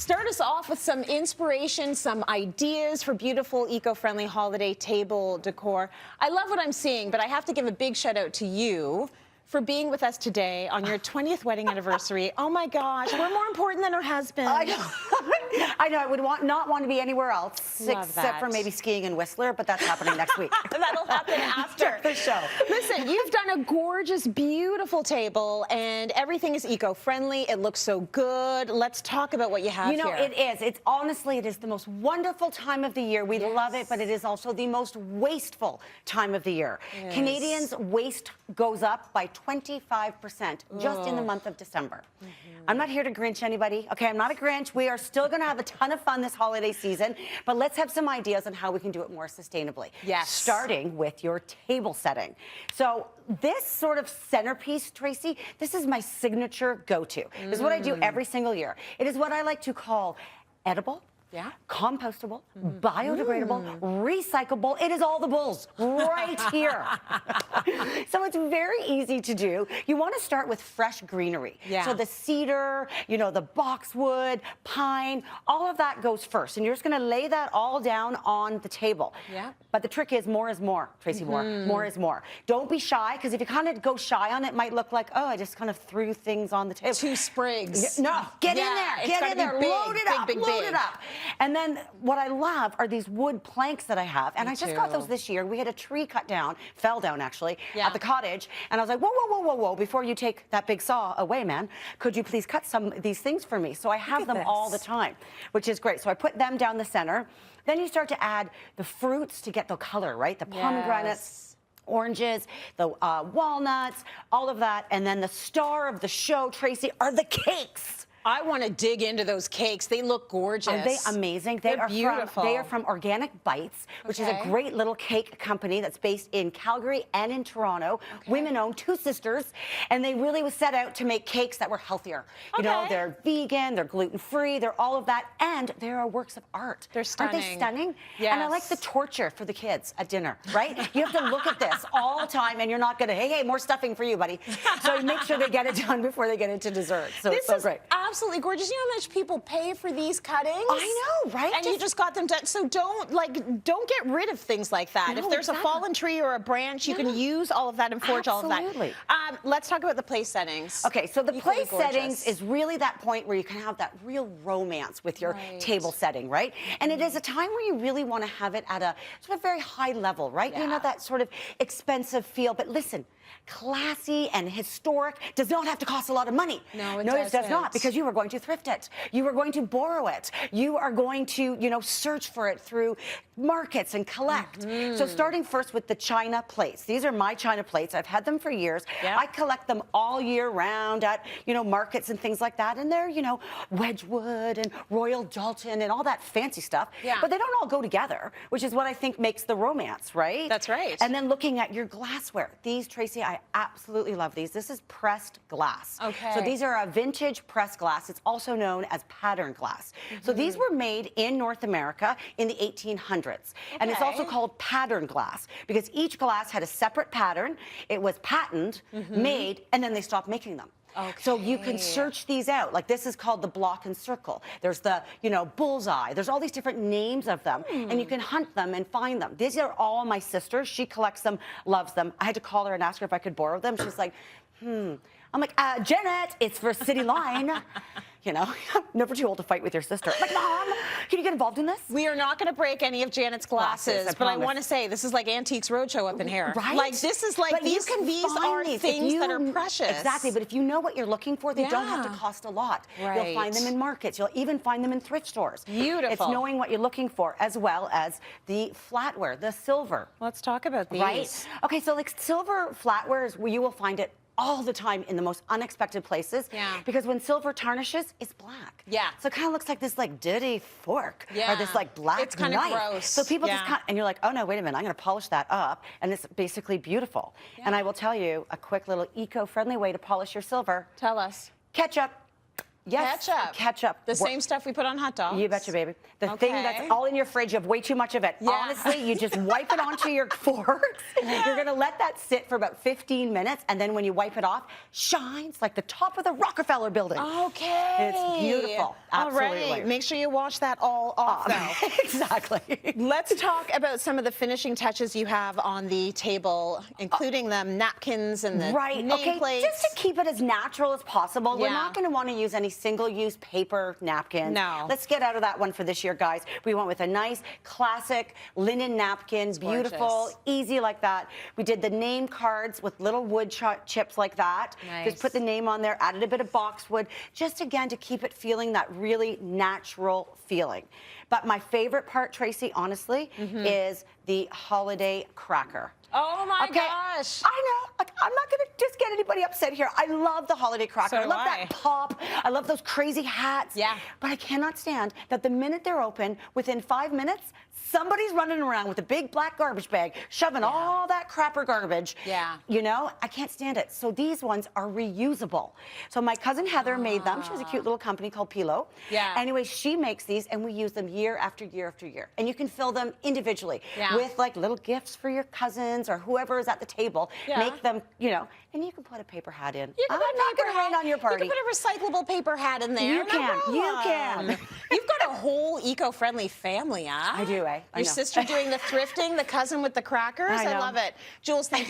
Start us off with some inspiration, some ideas for beautiful, eco-friendly holiday table decor. I love what I'm seeing, but I have to give a big shout out to you for being with us today on your 20th wedding anniversary. Oh my gosh, we're more important than our husband. I know. I know. I would not want to be anywhere else except for maybe skiing in Whistler, but that's happening next week. That'll happen after the show. Listen, you've done a gorgeous, beautiful table, and everything is eco-friendly. It looks so good. Let's talk about what you have here. It is. It's honestly, it is the most wonderful time of the year. We love it, but it is also the most wasteful time of the year. Canadians' waste goes up by 25% just in the month of December. I'm not here to Grinch anybody. Okay, I'm not a Grinch. We are still going to have a ton of fun this holiday season, but let's have some ideas on how we can do it more sustainably. Yes. Starting with your table setting. So this sort of centerpiece, Tracy, this is my signature go-to. This is what I do every single year. It is what I like to call edible, compostable, biodegradable, recyclable. It is all the bulls right here. So it's very easy to do. You want to start with fresh greenery. So the cedar, you know, the boxwood, pine, all of that goes first. And you're just going to lay that all down on the table. But the trick is more is more, Tracy Moore. More is more. Don't be shy, because if you kind of go shy on it, it might look like, oh, I just kind of threw things on the table. 2 sprigs. No, get in there. Get in there. Load it up. Load it up. And then what I love are these wood planks that I have. And I just got those this year. We had a tree cut down, fell down actually, at the cottage. And I was like, whoa, whoa, whoa, whoa, whoa. Before you take that big saw away, man, could you please cut some of these things for me? So I have them all the time, which is great. So I put them down the center. Then you start to add the fruits to get the color, right? The pomegranates, oranges, the walnuts, all of that. And then the star of the show, Tracy, are the cakes. I want to dig into those cakes. They look gorgeous. Aren't they amazing? They're beautiful. They are from Organic Bites, which is a great little cake company that's based in Calgary and in Toronto. Women-owned, 2 sisters, and they really was set out to make cakes that were healthier. You know, they're vegan, they're gluten-free, they're all of that, and they are works of art. They're stunning. Aren't they stunning? Yes. And I like the torture for the kids at dinner, right? You have to look at this all the time, and you're not going to, hey, more stuffing for you, buddy. So make sure they get it done before they get into dessert. So it's so great. Absolutely gorgeous. You know how much people pay for these cuttings? I know, right? And you just got them done. So don't get rid of things like that. If there's a fallen tree or a branch, you can use all of that and forge all of that. Let's talk about the place settings. Okay, so the place settings is really that point where you can have that real romance with your table setting, right? And it is a time where you really want to have it at a sort of very high level, right? You know, that sort of expensive feel. But listen, classy and historic does not have to cost a lot of money. No, it does not, because you are going to thrift it. You are going to borrow it. You are going to, you know, search for it through markets and collect. So starting first with the china plates. These are my china plates. I've had them for years. I collect them all year round at, you know, markets and things like that. And they're, you know, Wedgwood and Royal Dalton and all that fancy stuff. But they don't all go together, which is what I think makes the romance, right? That's right. And then looking at your glassware. These, Tracy, I absolutely love these. This is pressed glass. So these are a vintage pressed glass. It's also known as pattern glass. So these were made in North America in the 1800s. And it's also called pattern glass because each glass had a separate pattern. It was patented, made, and then they stopped making them. So you can search these out. Like this is called the block and circle. There's the, you know, bullseye. There's all these different names of them, and you can hunt them and find them. These are all my sisters. She collects them, loves them. I had to call her and ask her if I could borrow them. She's like, I'm like, Janet, it's for Cityline. You know, never too old to fight with your sister. Like, Mom, can you get involved in this? We are not going to break any of Janet's glasses, but I want to say this is like Antiques Roadshow up in here. Right? Like this is like these are things that are precious. Exactly, but if you know what you're looking for, they don't have to cost a lot. You'll find them in markets. You'll even find them in thrift stores. Beautiful. It's knowing what you're looking for, as well as the flatware, the silver. Let's talk about these. Right? Okay, so like silver flatware is where you will find it all the time in the most unexpected places. Because when silver tarnishes, it's black. So it kind of looks like this like dirty fork or this like black knife. It's kind of gross. So people just kind of, and you're like, oh no, wait a minute, I'm going to polish that up, and it's basically beautiful. And I will tell you a quick little eco-friendly way to polish your silver. Tell us. Ketchup. Yes, Ketchup. ketchup. The same stuff we put on hot dogs. You betcha, baby. The thing that's all in your fridge, you have way too much of it. Yeah. Honestly, you just wipe it onto your forks. You're going to let that sit for about 15 minutes, and then when you wipe it off, shines like the top of the Rockefeller building. Okay. It's beautiful. Absolutely. All right. Make sure you wash that all off, though. Exactly. Let's talk about some of the finishing touches you have on the table, including the napkins and the nameplates. Just to keep it as natural as possible. We're Yeah. not going to want to use any single-use paper napkins. No. Let's get out of that one for this year, guys. We went with a nice, classic linen napkin, beautiful, gorgeous. easy like that. We did the name cards with little wood chips like that. Nice. Just put the name on there, added a bit of boxwood, just again to keep it feeling that really natural feeling. But my favorite part, Tracy, honestly, is the holiday cracker. Oh my gosh. I know. Like, I'm not going to just get anybody upset here. I love the holiday cracker. So I love do I. that pop. I love those crazy hats. Yeah. But I cannot stand that the minute they're open, within 5 minutes, somebody's running around with a big black garbage bag, shoving all that crapper garbage. Yeah. You know, I can't stand it. So these ones are reusable. So my cousin Heather made them. She has a cute little company called Pilo. Yeah. Anyway, she makes these, and we use them year after year after year. And you can fill them individually with like little gifts for your cousins or whoever is at the table. Yeah. Make them, you know, and you can put a paper hat in. You can I'm put a not paper going to rain hat- on your party. You can put a recyclable paper hat in there. You can. No You problem. can. You've got a whole eco-friendly family, huh? I do, eh? I Your know. sister doing the thrifting, the cousin with the crackers. I know. I love it. Jules, thank you.